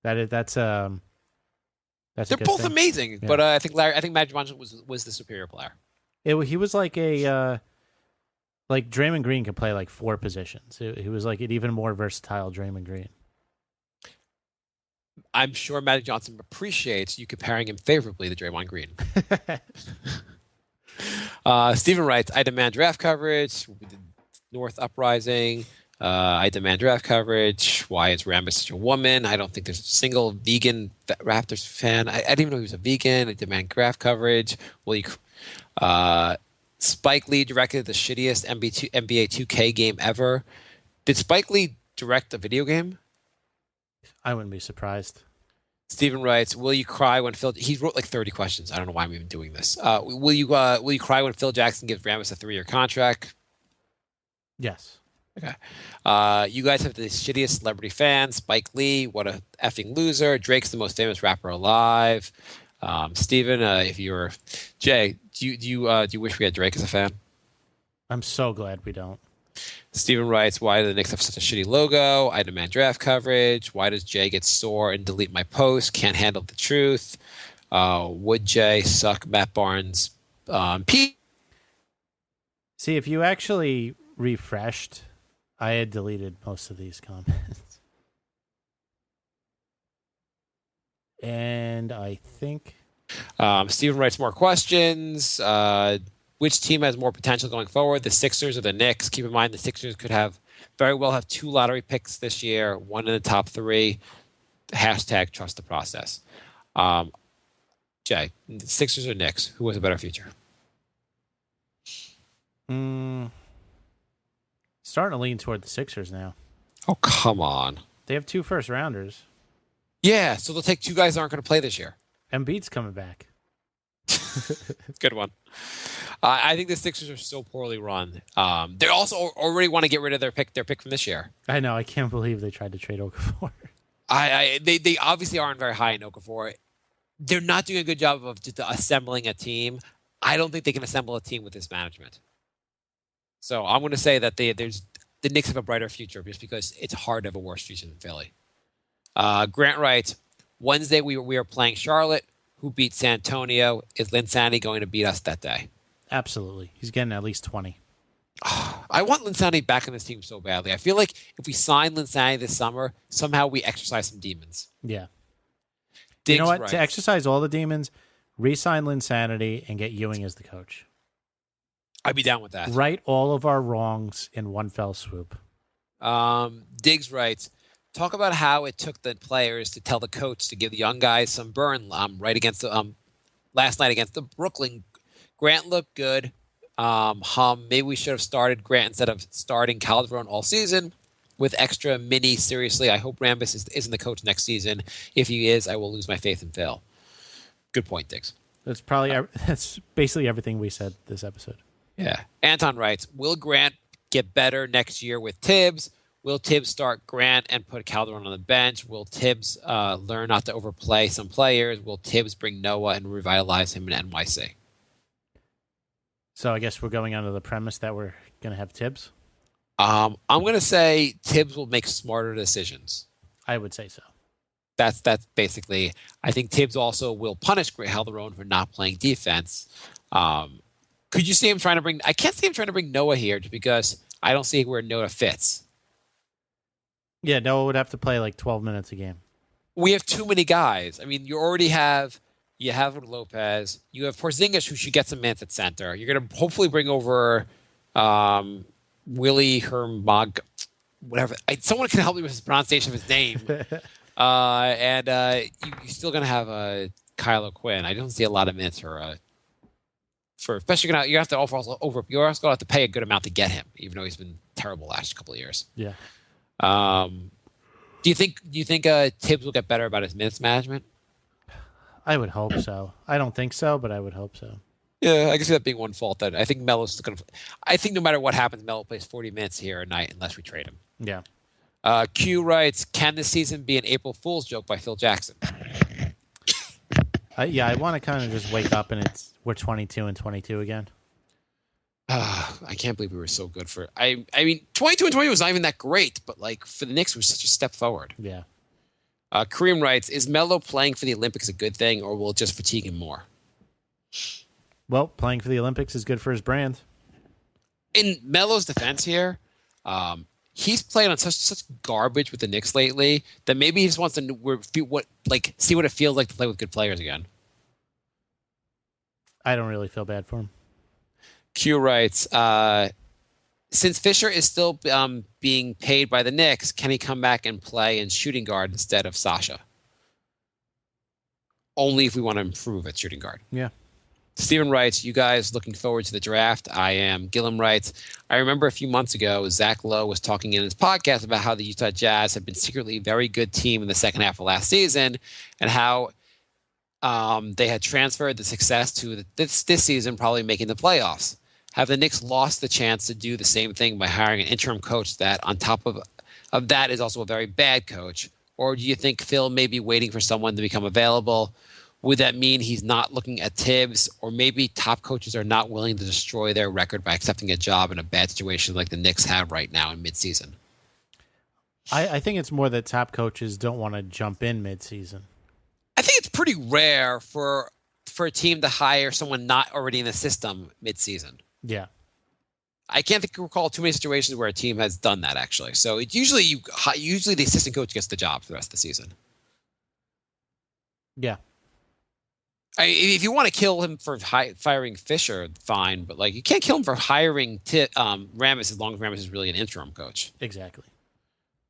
that's they're both amazing, yeah. But I think Magic Johnson was the superior player. He was like Draymond Green could play 4 positions. He was an even more versatile Draymond Green. I'm sure Magic Johnson appreciates you comparing him favorably to Draymond Green. Stephen writes, I demand draft coverage. North Uprising. I demand draft coverage. Why is Rambis such a woman? I don't think there's a single vegan Raptors fan. I didn't even know he was a vegan. I demand draft coverage. Spike Lee directed the shittiest NBA 2K game ever. Did Spike Lee direct a video game? I wouldn't be surprised. Stephen writes, will you cry when Phil... He wrote 30 questions. I don't know why I'm even doing this. Will you cry when Phil Jackson gives Rambis a 3-year contract? Yes. Okay. You guys have the shittiest celebrity fans. Spike Lee, what a effing loser. Drake's the most famous rapper alive. Stephen, if you're... Jay, do you wish we had Drake as a fan? I'm so glad we don't. Stephen writes, why do the Knicks have such a shitty logo? I demand draft coverage. Why does Jay get sore and delete my post? Can't handle the truth. Would Jay suck Matt Barnes? Pete? See, if you actually refreshed, I had deleted most of these comments. And I think... Stephen writes more questions. Which team has more potential going forward, the Sixers or the Knicks? Keep in mind the Sixers could very well have 2 lottery picks this year, 1 in the top 3. Hashtag trust the process. Jay, Sixers or Knicks? Who has a better future? Starting to lean toward the Sixers now. Oh, come on. They have 2 first-rounders. Yeah, so they'll take 2 guys that aren't going to play this year. Embiid's coming back. Good one. I think the Sixers are so poorly run. They also already want to get rid of their pick from this year. I know. I can't believe they tried to trade Okafor. They obviously aren't very high in Okafor. They're not doing a good job of just assembling a team. I don't think they can assemble a team with this management. So I'm going to say that the Knicks have a brighter future just because it's hard to have a worse future than Philly. Grant writes, Wednesday we are playing Charlotte. Who beat San Antonio? Is Linsanity going to beat us that day? Absolutely. He's getting at least 20. I want Linsanity back in this team so badly. I feel like if we sign Linsanity this summer, somehow we exercise some demons. Yeah. Diggs, you know what? right. To exercise all the demons, re-sign Linsanity and get Ewing as the coach. I'd be down with that. Right all of our wrongs in one fell swoop. Diggs writes, Talk about how it took the players to tell the coach to give the young guys some burn. Right against the last night against the Brooklyn, Grant looked good. Maybe we should have started Grant instead of starting Calderon all season with extra mini. Seriously, I hope Rambis isn't the coach next season. If he is, I will lose my faith in Phil. Good point, Diggs. That's basically everything we said this episode. Yeah. Anton writes, will Grant get better next year with Tibbs? Will Tibbs start Grant and put Calderon on the bench? Will Tibbs learn not to overplay some players? Will Tibbs bring Noah and revitalize him in NYC? So I guess we're going under the premise that we're going to have Tibbs? I'm going to say Tibbs will make smarter decisions. I would say so. That's basically. I think Tibbs also will punish Calderon for not playing defense. Could you see him trying to bring? I can't see him trying to bring Noah here just because I don't see where Noah fits. Yeah, Noah would have to play like 12 minutes a game. We have too many guys. I mean, you have Lopez. You have Porzingis, who should get some minutes at center. You're going to hopefully bring over Willie Hermog, whatever. Someone can help me with his pronunciation of his name. And you're still going to have Kyle O'Quinn. I don't see a lot of minutes for especially you have to you also going to have to pay a good amount to get him, even though he's been terrible last couple of years. Yeah. Do you think Tibbs will get better about his minutes management? I would hope so. I don't think so, but I would hope so. Yeah, I can see that being one fault. That I think Melo's going to. I think no matter what happens, Melo plays 40 minutes here a night unless we trade him. Yeah. Q writes, "Can this season be an April Fool's joke by Phil Jackson?" I want to kind of just wake up and we're 22 and 22 again. I can't believe we were so good for. I mean, 22 and 20 was not even that great, but like for the Knicks, it was such a step forward. Yeah. Kareem writes, "Is Melo playing for the Olympics a good thing, or will it just fatigue him more?" Well, playing for the Olympics is good for his brand. In Melo's defense here, he's played on such garbage with the Knicks lately that maybe he just wants to see what it feels like to play with good players again. I don't really feel bad for him. Q writes, since Fisher is still being paid by the Knicks, can he come back and play in shooting guard instead of Sasha? Only if we want to improve at shooting guard. Yeah. Steven writes, you guys looking forward to the draft? I am. Gillum writes, I remember a few months ago, Zach Lowe was talking in his podcast about how the Utah Jazz had been secretly a very good team in the second half of last season and how they had transferred the success to this season, probably making the playoffs. Have the Knicks lost the chance to do the same thing by hiring an interim coach that, on top of that, is also a very bad coach? Or do you think Phil may be waiting for someone to become available? Would that mean he's not looking at Tibbs? Or maybe top coaches are not willing to destroy their record by accepting a job in a bad situation like the Knicks have right now in midseason? I think it's more that top coaches don't want to jump in midseason. I think it's pretty rare for a team to hire someone not already in the system midseason. Yeah. I can't recall too many situations where a team has done that, actually. So it's usually the assistant coach gets the job for the rest of the season. Yeah. If you want to kill him for firing Fisher, fine. But like, you can't kill him for hiring Rambis as long as Rambis is really an interim coach. Exactly.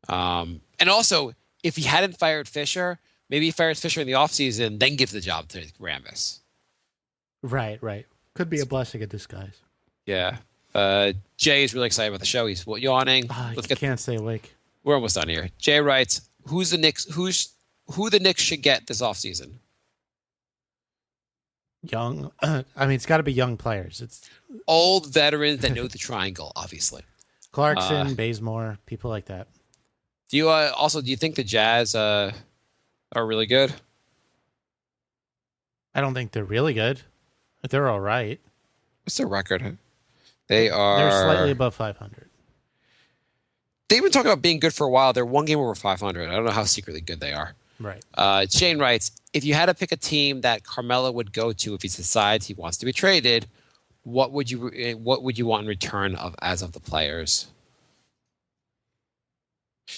And also, if he hadn't fired Fisher, maybe he fires Fisher in the offseason, then gives the job to Rambis. Right. Could be a blessing in disguise. Yeah. Jay is really excited about the show. He's yawning. Can't stay awake. We're almost done here. Jay writes, who the Knicks should get this offseason? Young. I mean, it's got to be young players. It's old veterans that know the triangle, obviously. Clarkson, Bazemore, people like that. Do you think the Jazz are really good? I don't think they're really good. But they're all right. What's their record? They're slightly above 500. They've been talking about being good for a while. They're one game over 500. I don't know how secretly good they are. Right. Shane writes, if you had to pick a team that Carmelo would go to if he decides he wants to be traded, what would you want in return as of the players?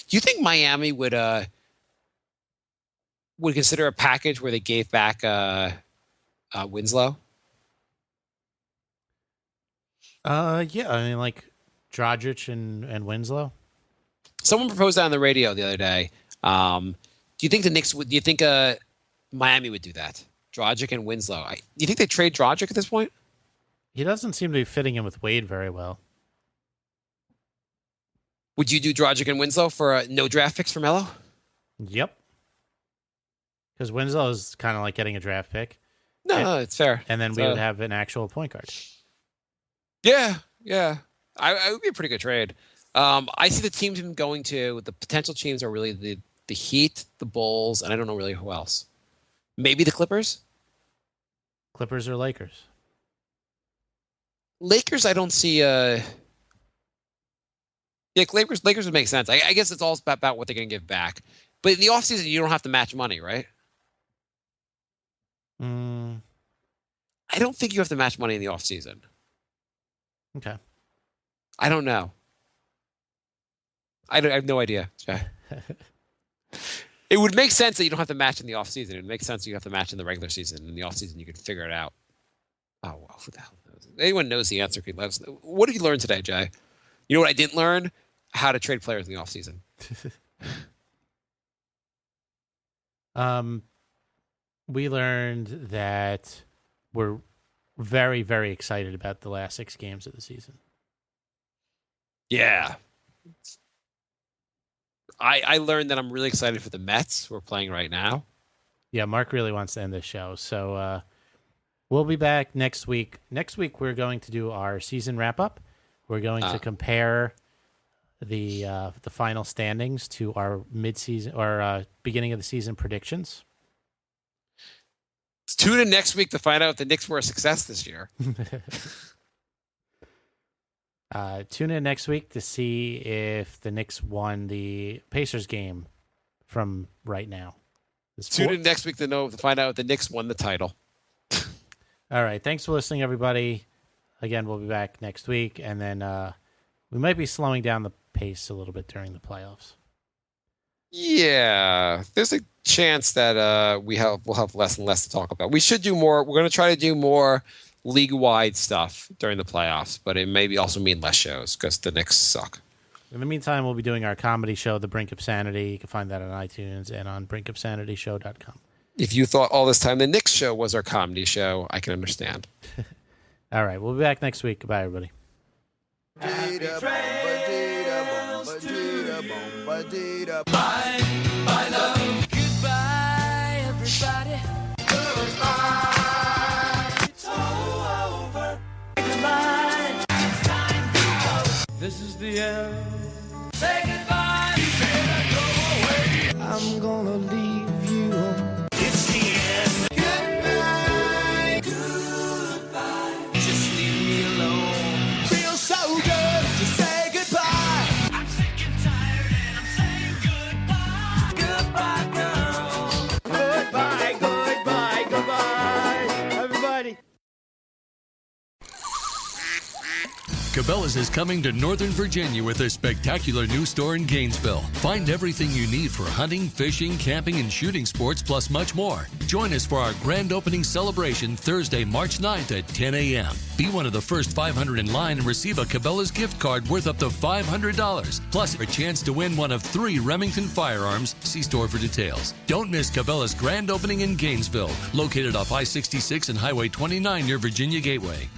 Do you think Miami would consider a package where they gave back Winslow? Yeah, I mean, like Dragic and Winslow. Someone proposed that on the radio the other day. Do you think the Knicks would? Do you think Miami would do that? Dragic and Winslow. Do you think they trade Dragic at this point? He doesn't seem to be fitting in with Wade very well. Would you do Dragic and Winslow for no draft picks for Melo? Yep. Because Winslow is kind of like getting a draft pick. No, it's fair. And then we would have an actual point guard. Yeah. I would be a pretty good trade. I see the teams I'm going to. The potential teams are really the Heat, the Bulls, and I don't know really who else. Maybe the Clippers. Clippers or Lakers? Lakers, I don't see. Yeah, Lakers would make sense. I guess it's all about what they're going to give back. But in the offseason, you don't have to match money, right? I don't think you have to match money in the offseason. Okay. I don't know. I have no idea. It would make sense that you don't have to match in the offseason. It would make sense that you have to match in the regular season. In the offseason, you can figure it out. Oh, well, who the hell knows? Anyone knows the answer, could let us know. What did you learn today, Jay? You know what I didn't learn? How to trade players in the offseason. We learned that we're very, very excited about the last 6 games of the season. Yeah. I learned that I'm really excited for the Mets who are playing right now. Yeah, Mark really wants to end this show. So we'll be back next week. Next week, we're going to do our season wrap-up. We're going to compare the final standings to our mid-season or beginning of the season predictions. Tune in next week to find out if the Knicks were a success this year. Tune in next week to see if the Knicks won the Pacers game from right now. Tune in next week to find out if the Knicks won the title. All right. Thanks for listening, everybody. Again, we'll be back next week, and then we might be slowing down the pace a little bit during the playoffs. Yeah, there's a chance that we'll have less and less to talk about. We should do more. We're going to try to do more league-wide stuff during the playoffs, but it may also mean less shows because the Knicks suck. In the meantime, we'll be doing our comedy show, The Brink of Sanity. You can find that on iTunes and on brinkofsanityshow.com. If you thought all this time the Knicks show was our comedy show, I can understand. All right, we'll be back next week. Goodbye, everybody. My love. Goodbye, everybody. Goodbye. It's all over. Goodbye. It's time to go. This is the end. Say goodbye. You better go away. I'm gonna leave you. It's the end. Goodbye. Goodbye. Just leave me alone. Feels so good to say goodbye. I'm sick and tired and I'm saying goodbye. Goodbye, girl. Goodbye, goodbye, goodbye. Everybody. Cabela's is coming to Northern Virginia with a spectacular new store in Gainesville. Find everything you need for hunting, fishing, camping, and shooting sports, plus much more. Join us for our grand opening celebration Thursday, March 9th at 10 a.m. Be one of the first 500 in line and receive a Cabela's gift card worth up to $500, plus a chance to win one of 3 Remington firearms. See store for details. Don't miss Cabela's grand opening in Gainesville, located off I-66 and Highway 29 near Virginia Gateway.